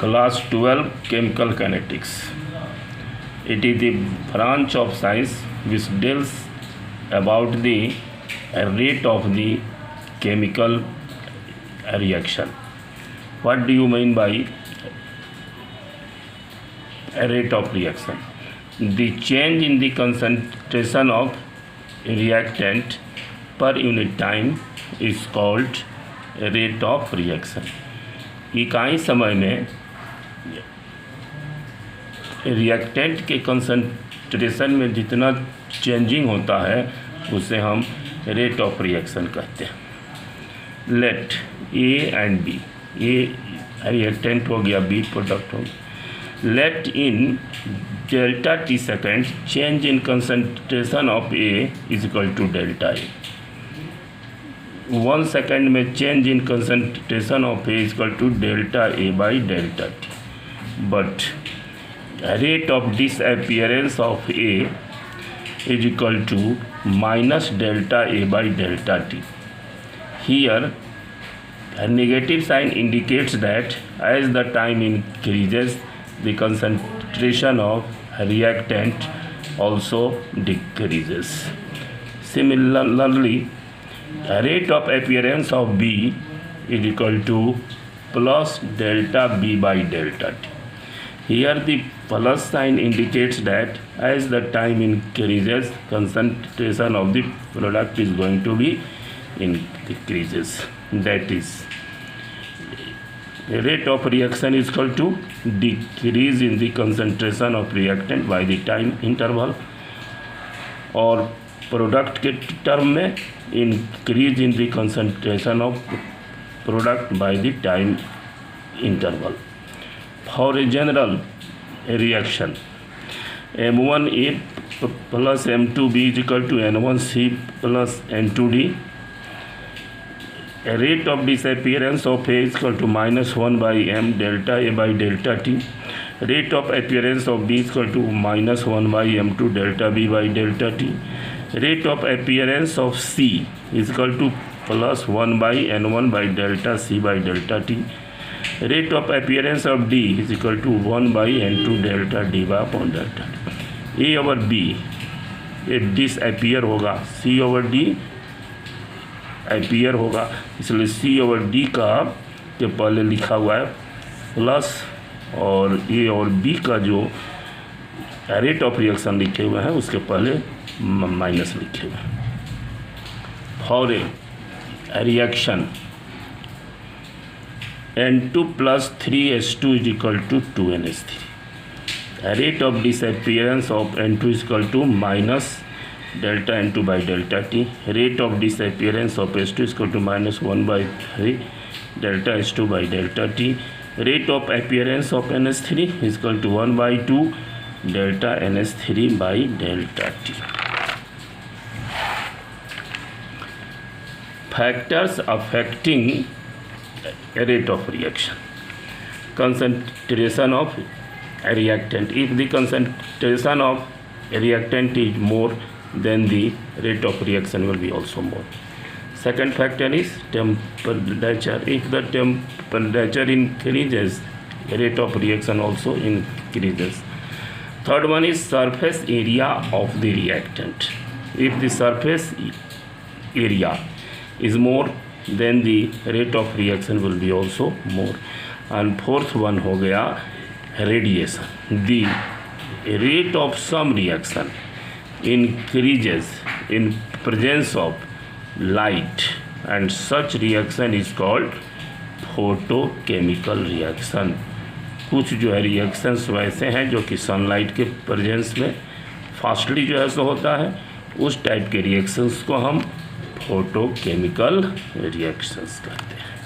Class 12 Chemical Kinetics. It is the branch of science which deals about the rate of the chemical reaction. What do you mean by rate of reaction? The change in the concentration of reactant per unit time is called rate of reaction. इकाई समय में reactant के concentration में जितना changing होता है उसे हम रेट ऑफ रिएक्शन कहते हैं. Let A and B, A reactant हो गया, बी प्रोडक्ट हो गया. Let in delta T second change in concentration of A is equal to delta A. 1 second में change in concentration of A is equal to delta A by delta T. But rate of disappearance of A is equal to minus delta A by delta T. Here, a negative sign indicates that as the time increases, the concentration of reactant also decreases. Similarly, a rate of appearance of B is equal to plus delta B by delta T. Here the plus sign indicates that as the time increases, concentration of the product is going to be increases. That is, the rate of reaction is equal to decrease in the concentration of reactant by the time interval, और product के term में increase in the concentration of product by the time interval. For a general reaction, M1A plus M2B is equal to N1C plus N2D. A rate of disappearance of A is equal to minus 1 by M delta A by delta T. Rate of appearance of B is equal to minus 1 by M2 delta B by delta T. Rate of appearance of C is equal to plus 1 by N1 by delta C by delta T. Rate of appearance of D is equal to 1 by N2 delta D by upon delta T. A over B ये disappear होगा, C over D appear होगा, इसलिए C over D का के पहले लिखा हुआ है प्लस और A और B का जो रेट ऑफ रिएक्शन लिखे हुए हैं उसके पहले माइनस लिखे हुए हैं. For a reaction N2 plus 3H2 is equal to 2NH3. Rate of disappearance of N2 is equal to minus delta N2 by delta T. Rate of disappearance of H2 is equal to minus 1 by 3 delta H2 by delta T. Rate of appearance of NH3 is equal to 1 by 2 delta NH3 by delta T. Factors affecting rate of reaction. Concentration of reactant. If the concentration of reactant is more, then the rate of reaction will be also more. Second factor is temperature. If the temperature increases, rate of reaction also increases. Third one is surface area of the reactant. If the surface area is more, then the rate of reaction will be also more. And fourth one हो गया radiation. The rate of some reaction increases in presence of light, and such reaction is called photochemical reaction. कुछ जो है reactions वैसे हैं जो कि sunlight के प्रेजेंस में फास्टली जो है सो होता है, उस टाइप के रिएक्शंस को हम फोटोकेमिकल रिएक्शंस कहते हैं.